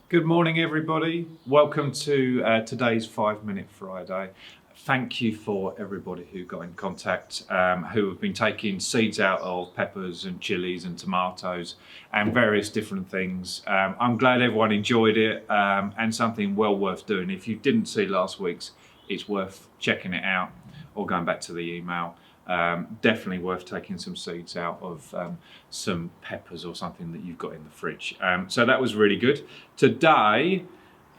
Good morning, everybody. Welcome to today's 5-Minute Friday. Thank you for everybody who got in contact, who have been taking seeds out of peppers and chilies and tomatoes and various different things. I'm glad everyone enjoyed it and something well worth doing. If you didn't see last week's, it's worth checking it out or going back to the email. Definitely worth taking some seeds out of some peppers or something that you've got in the fridge. So that was really good. Today,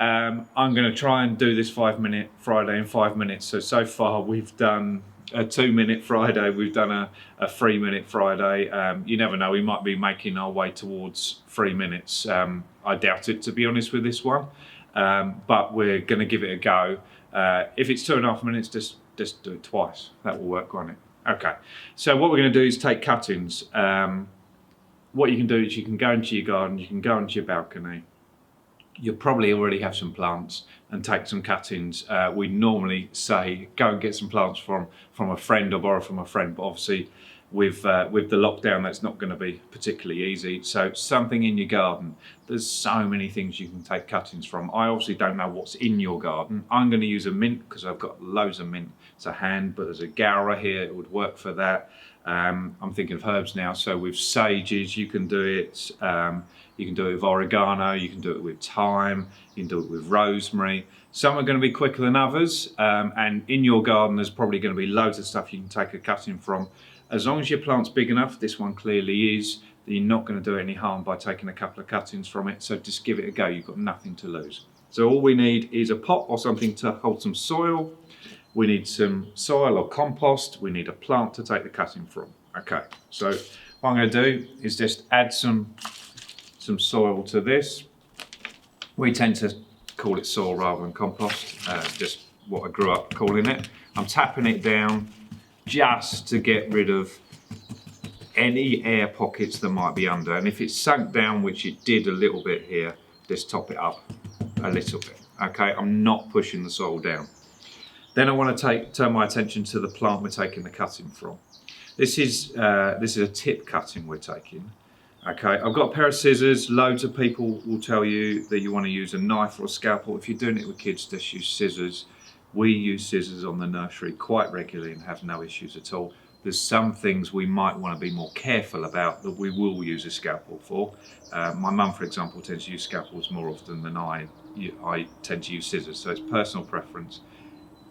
I'm going to try and do this 5-Minute Friday in 5 minutes. So far we've done a 2-minute Friday, we've done a 3-minute Friday. You never know, we might be making our way towards 3 minutes. I doubt it, to be honest, with this one, but we're going to give it a go. If it's 2.5 minutes, just do it twice. That will work, won't it? Okay, so what we're going to do is take cuttings. What you can do is you can go into your garden, you can go into your balcony. You'll probably already have some plants and take some cuttings. We normally say go and get some plants from a friend or borrow from a friend, but obviously with the lockdown that's not going to be particularly easy. So something in your garden, there's so many things you can take cuttings from. I obviously don't know what's in your garden. I'm going to use a mint because I've got loads of mint to hand, but there's a gaura here, it would work for that. I'm thinking of herbs now, so with sages you can do it. You can do it with oregano, you can do it with thyme, you can do it with rosemary. Some are going to be quicker than others, and in your garden there's probably going to be loads of stuff you can take a cutting from. As long as your plant's big enough, this one clearly is, then you're not going to do any harm by taking a couple of cuttings from it, so just give it a go, you've got nothing to lose. So all we need is a pot or something to hold some soil. We need some soil or compost. We need a plant to take the cutting from. Okay, so what I'm going to do is just add some soil to this. We tend to call it soil rather than compost, just what I grew up calling it. I'm tapping it down just to get rid of any air pockets that might be under. And if it's sunk down, which it did a little bit here, just top it up a little bit. Okay, I'm not pushing the soil down. Then I want to turn my attention to the plant we're taking the cutting from. This is a tip cutting we're taking. Okay, I've got a pair of scissors. Loads of people will tell you that you want to use a knife or a scalpel. If you're doing it with kids, just use scissors. We use scissors on the nursery quite regularly and have no issues at all. There's some things we might want to be more careful about that we will use a scalpel for. My mum, for example, tends to use scalpels more often than I tend to use scissors, so it's personal preference.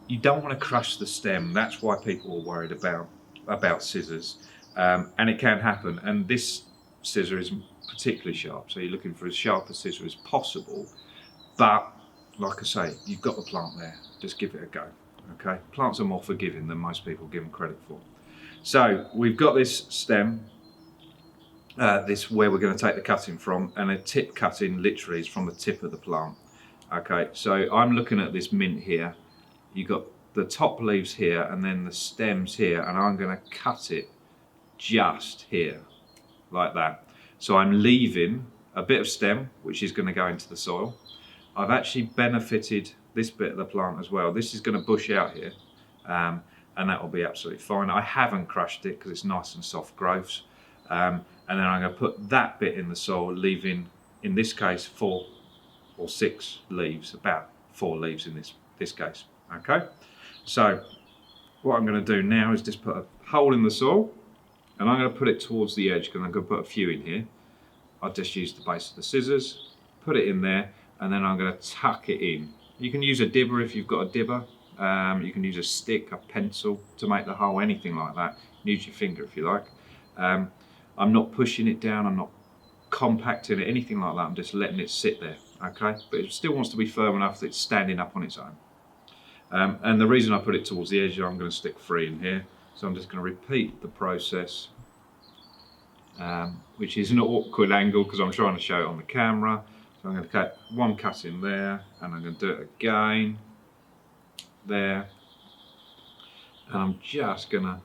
You don't want to crush the stem. That's why people are worried about scissors, and it can happen. And this scissor is particularly sharp, so you're looking for as sharp a scissor as possible. But like I say, you've got the plant there, just give it a go. Okay, plants are more forgiving than most people give them credit for. So we've got this stem, this where we're going to take the cutting from, and a tip cutting literally is from the tip of the plant. Okay, so I'm looking at this mint here. You've got the top leaves here and then the stems here, and I'm going to cut it just here, like that. So I'm leaving a bit of stem, which is going to go into the soil. I've actually benefited this bit of the plant as well. This is going to bush out here, and that will be absolutely fine. I haven't crushed it because it's nice and soft growths. And then I'm going to put that bit in the soil, leaving, in this case, 4 or 6 leaves, about 4 leaves in this case. Okay, so what I'm going to do now is just put a hole in the soil, and I'm going to put it towards the edge because I'm going to put a few in here. I'll just use the base of the scissors, put it in there, and then I'm going to tuck it in. You can use a dibber if you've got a dibber. You can use a stick, a pencil to make the hole, anything like that. Use your finger if you like. I'm not pushing it down, I'm not compacting it, anything like that. I'm just letting it sit there, okay? But it still wants to be firm enough that it's standing up on its own. And the reason I put it towards the edge, I'm going to stick 3 in here. So I'm just going to repeat the process, which is an awkward angle because I'm trying to show it on the camera. So I'm going to cut one cut in there, and I'm going to do it again, there. And I'm just going to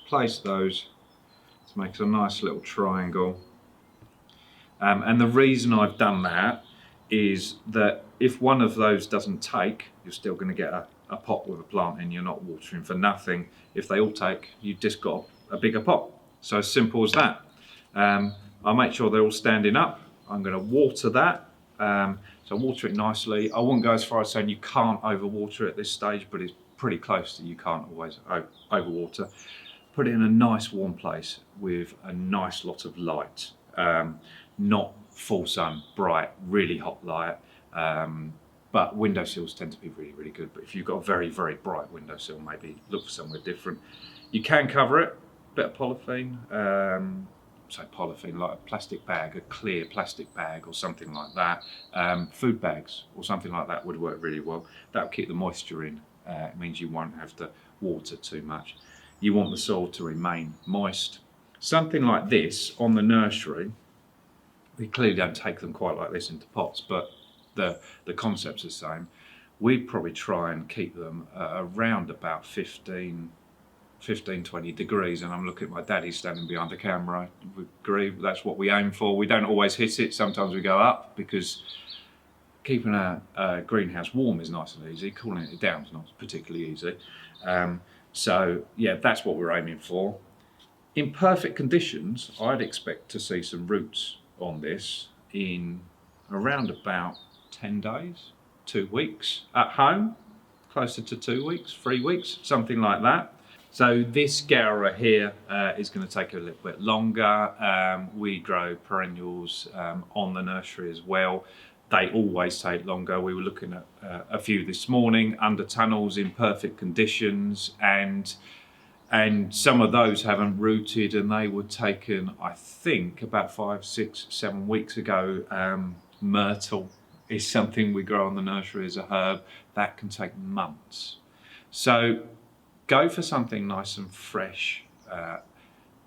place those to make a nice little triangle. And the reason I've done that is that if one of those doesn't take, you're still going to get a pot with a plant in. You're not watering for nothing. If they all take, you've just got a bigger pot. So as simple as that. I'll make sure they're all standing up. I'm going to water that So water it nicely. I wouldn't go as far as saying you can't overwater it at this stage, but it's pretty close to you can't always overwater. Put it in a nice warm place with a nice lot of light, not full sun, bright, really hot light. But windowsills tend to be really, really good. But if you've got a very, very bright windowsill, maybe look for somewhere different. You can cover it, bit of polythene, polythene, like a plastic bag, a clear plastic bag or something like that. Food bags or something like that would work really well. That'll keep the moisture in. It means you won't have to water too much. You want the soil to remain moist. Something like this on the nursery, we clearly don't take them quite like this into pots, but the concept's the same. We'd probably try and keep them around about 15, 20 degrees, and I'm looking at my daddy standing behind the camera. We agree, that's what we aim for. We don't always hit it, sometimes we go up, because keeping a greenhouse warm is nice and easy, cooling it down is not particularly easy. So yeah, that's what we're aiming for. In perfect conditions, I'd expect to see some roots on this in around about 10 days, 2 weeks. At home, closer to 2 weeks, 3 weeks, something like that. So this Gowra here is going to take a little bit longer. We grow perennials on the nursery as well. They always take longer. We were looking at a few this morning under tunnels in perfect conditions, and some of those haven't rooted, and they were taken, I think, about 5, 6, 7 weeks ago. Myrtle is something we grow on the nursery as a herb. That can take months. So go for something nice and fresh.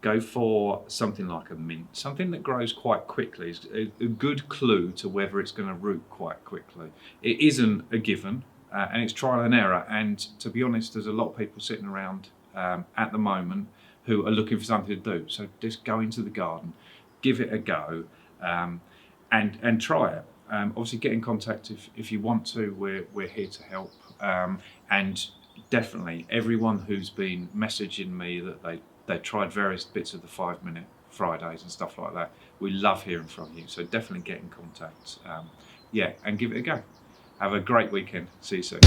Go for something like a mint, something that grows quite quickly. Is a good clue to whether it's going to root quite quickly. It isn't a given, and it's trial and error. And to be honest, there's a lot of people sitting around at the moment who are looking for something to do. So just go into the garden, give it a go, and try it. Obviously, get in contact if you want to. We're here to help. And definitely, everyone who's been messaging me that they tried various bits of the 5 Minute Fridays and stuff like that, we love hearing from you. So definitely get in contact. And give it a go. Have a great weekend. See you soon.